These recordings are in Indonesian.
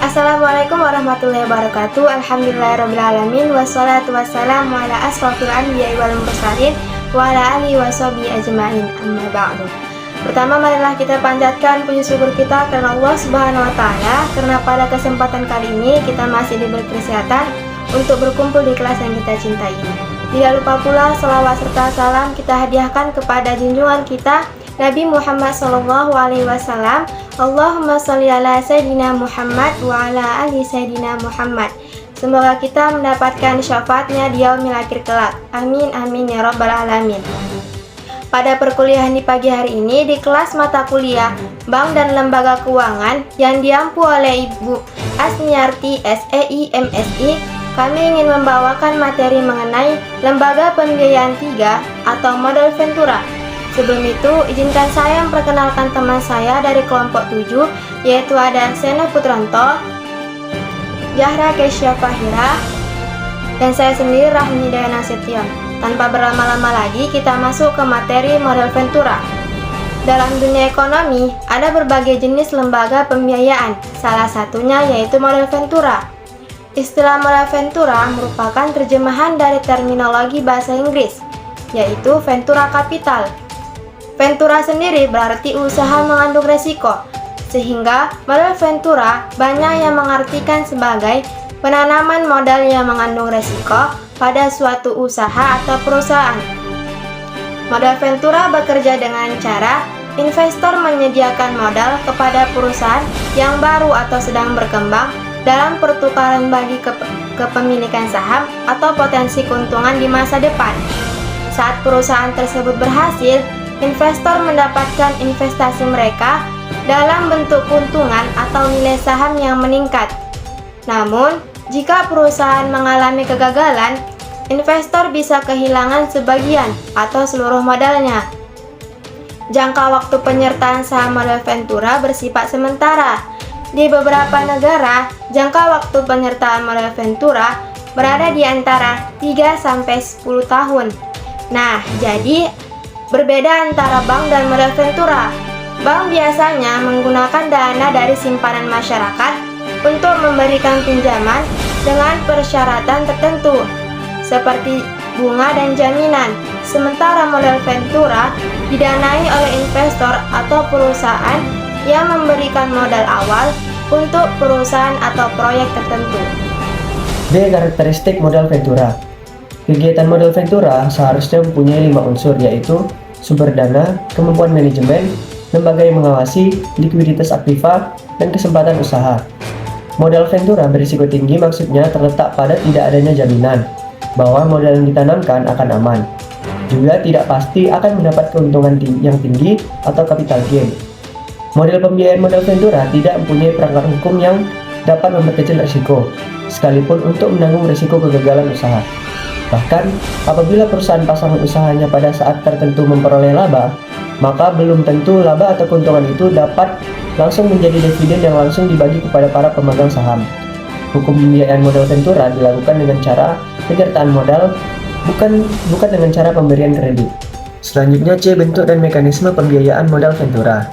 Assalamualaikum warahmatullahi wabarakatuh. Alhamdulillahirrabbilalamin. Wassalatu wassalamu ala asrofil anbiya'i wal mursalin wa ala alihi wa sahbihi ajma'in. Amma ba'du. Pertama, marilah kita panjatkan puji syukur kita karena Allah Subhanahu wa taala, karena pada kesempatan kali ini kita masih diberi kesehatan untuk berkumpul di kelas yang kita cintai. Tidak lupa pula selawat serta salam kita hadiahkan kepada junjungan kita Nabi Muhammad SAW. Allahumma sholli ala Sayyidina Muhammad wa ala ali Sayyidina Muhammad. Semoga kita mendapatkan syafaatnya di yaumil akhir kelak. Amin amin ya rabbal alamin. Pada perkuliahan di pagi hari ini di kelas mata kuliah Bank dan Lembaga Keuangan yang diampu oleh Ibu Asmiarti SEI MSI, kami ingin membawakan materi mengenai Lembaga Pembiayaan 3 atau model Ventura. Sebelum itu, izinkan saya memperkenalkan teman saya dari kelompok 7, yaitu ada Sena Putranto, Zahra Kesya Fahira, dan saya sendiri Rahmi Dayana Nasution. Tanpa berlama-lama lagi, kita masuk ke materi model Ventura. Dalam dunia ekonomi, ada berbagai jenis lembaga pembiayaan, salah satunya yaitu model Ventura. Istilah model Ventura merupakan terjemahan dari terminologi bahasa Inggris, yaitu Ventura Capital. Ventura sendiri berarti usaha mengandung resiko, sehingga model Ventura banyak yang mengartikan sebagai penanaman modal yang mengandung resiko pada suatu usaha atau perusahaan. Model Ventura bekerja dengan cara investor menyediakan modal kepada perusahaan yang baru atau sedang berkembang dalam pertukaran bagi kepemilikan saham atau potensi keuntungan di masa depan. Saat perusahaan tersebut berhasil, investor mendapatkan investasi mereka dalam bentuk keuntungan atau nilai saham yang meningkat. Namun, jika perusahaan mengalami kegagalan, investor bisa kehilangan sebagian atau seluruh modalnya. Jangka waktu penyertaan saham model Ventura bersifat sementara. Di beberapa negara, jangka waktu penyertaan model Ventura berada di antara 3-10 tahun. Nah, jadi berbeda antara bank dan model Ventura. Bank biasanya menggunakan dana dari simpanan masyarakat untuk memberikan pinjaman dengan persyaratan tertentu, seperti bunga dan jaminan. Sementara model Ventura didanai oleh investor atau perusahaan yang memberikan modal awal untuk perusahaan atau proyek tertentu. D. Karakteristik model Ventura. Kegiatan model Ventura seharusnya mempunyai 5 unsur, yaitu sumber dana, kemampuan manajemen, lembaga yang mengawasi, likuiditas aktiva, dan kesempatan usaha. Modal Ventura berisiko tinggi, maksudnya terletak pada tidak adanya jaminan bahwa modal yang ditanamkan akan aman. Juga tidak pasti akan mendapat keuntungan yang tinggi atau capital gain. Model pembiayaan model Ventura tidak mempunyai perangkat hukum yang dapat memperkecil risiko, sekalipun untuk menanggung risiko kegagalan usaha. Bahkan, apabila perusahaan pasangan usahanya pada saat tertentu memperoleh laba, maka belum tentu laba atau keuntungan itu dapat langsung menjadi dividen yang langsung dibagi kepada para pemegang saham. Hukum pembiayaan model Ventura dilakukan dengan cara penyertaan modal, bukan dengan cara pemberian kredit. Selanjutnya C. Bentuk dan mekanisme pembiayaan model Ventura.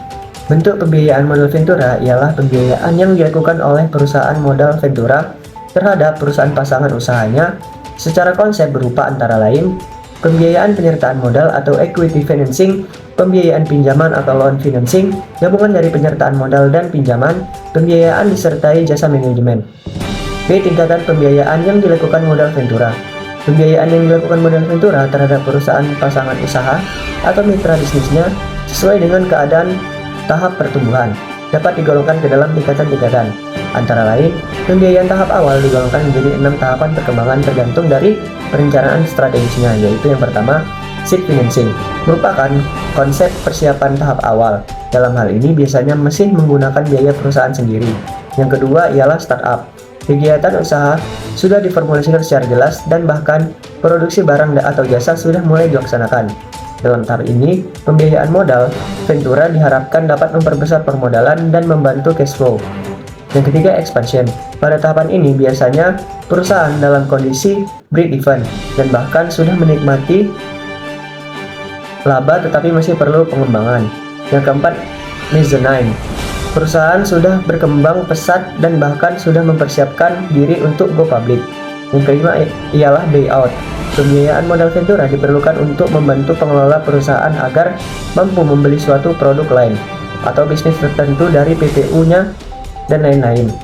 Bentuk pembiayaan model Ventura ialah pembiayaan yang dilakukan oleh perusahaan modal Ventura terhadap perusahaan pasangan usahanya secara konsep berupa antara lain pembiayaan penyertaan modal atau equity financing, pembiayaan pinjaman atau loan financing, gabungan dari penyertaan modal dan pinjaman, pembiayaan disertai jasa manajemen. B. Tingkatan pembiayaan yang dilakukan modal Ventura. Pembiayaan yang dilakukan modal Ventura terhadap perusahaan pasangan usaha atau mitra bisnisnya sesuai dengan keadaan tahap pertumbuhan dapat digolongkan ke dalam tingkatan-tingkatan. Antara lain, pembiayaan tahap awal digolongkan menjadi 6 tahapan perkembangan tergantung dari perencanaan strategisnya, yaitu yang pertama, seed financing, merupakan konsep persiapan tahap awal. Dalam hal ini biasanya masih menggunakan biaya perusahaan sendiri. Yang kedua ialah startup. Kegiatan usaha sudah diformulasikan secara jelas dan bahkan produksi barang atau jasa sudah mulai dilaksanakan. Dalam tahap ini, pembiayaan modal Ventura diharapkan dapat memperbesar permodalan dan membantu cash flow. Yang ketiga, expansion. Pada tahapan ini biasanya perusahaan dalam kondisi break even dan bahkan sudah menikmati laba tetapi masih perlu pengembangan. Yang keempat, mezzanine. perusahaan sudah berkembang pesat dan bahkan sudah mempersiapkan diri untuk go public. Yang kelima ialah buyout. Pembiayaan modal ventura diperlukan untuk membantu pengelola perusahaan agar mampu membeli suatu produk lain atau bisnis tertentu dari PPU-nya dan lain-lain.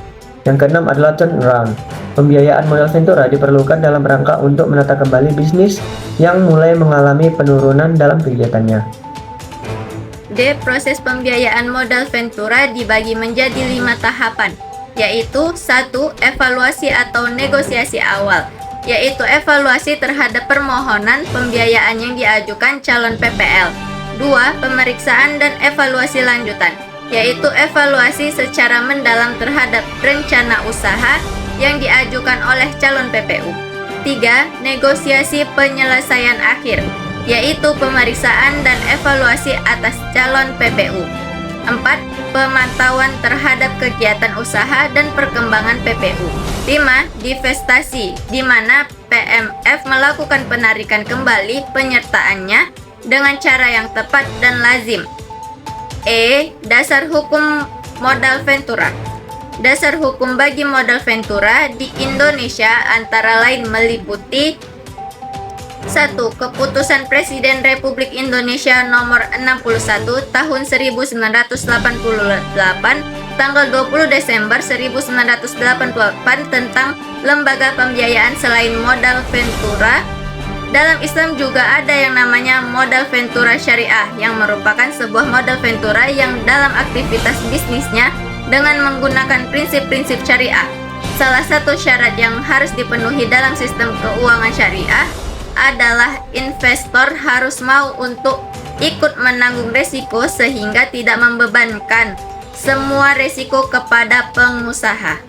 Yang keenam adalah turnaround. Pembiayaan modal ventura diperlukan dalam rangka untuk menata kembali bisnis yang mulai mengalami penurunan dalam kegiatannya. D. Proses pembiayaan modal ventura dibagi menjadi 5 tahapan, yaitu 1. Evaluasi atau negosiasi awal, yaitu evaluasi terhadap permohonan pembiayaan yang diajukan calon PPL. 2. Pemeriksaan dan evaluasi lanjutan, yaitu evaluasi secara mendalam terhadap rencana usaha yang diajukan oleh calon PPU. 3. Negosiasi penyelesaian akhir, yaitu pemeriksaan dan evaluasi atas calon PPU. 4. Pemantauan terhadap kegiatan usaha dan perkembangan PPU. 5. Divestasi, di mana PMF melakukan penarikan kembali penyertaannya dengan cara yang tepat dan lazim. E. Dasar hukum modal ventura. Dasar hukum bagi modal ventura di Indonesia antara lain meliputi 1. Keputusan Presiden Republik Indonesia Nomor 61 Tahun 1988 tanggal 20 Desember 1988 tentang lembaga pembiayaan selain modal ventura. Dalam Islam juga ada yang namanya modal ventura syariah, yang merupakan sebuah modal ventura yang dalam aktivitas bisnisnya dengan menggunakan prinsip-prinsip syariah. Salah satu syarat yang harus dipenuhi dalam sistem keuangan syariah adalah investor harus mau untuk ikut menanggung resiko sehingga tidak membebankan semua resiko kepada pengusaha.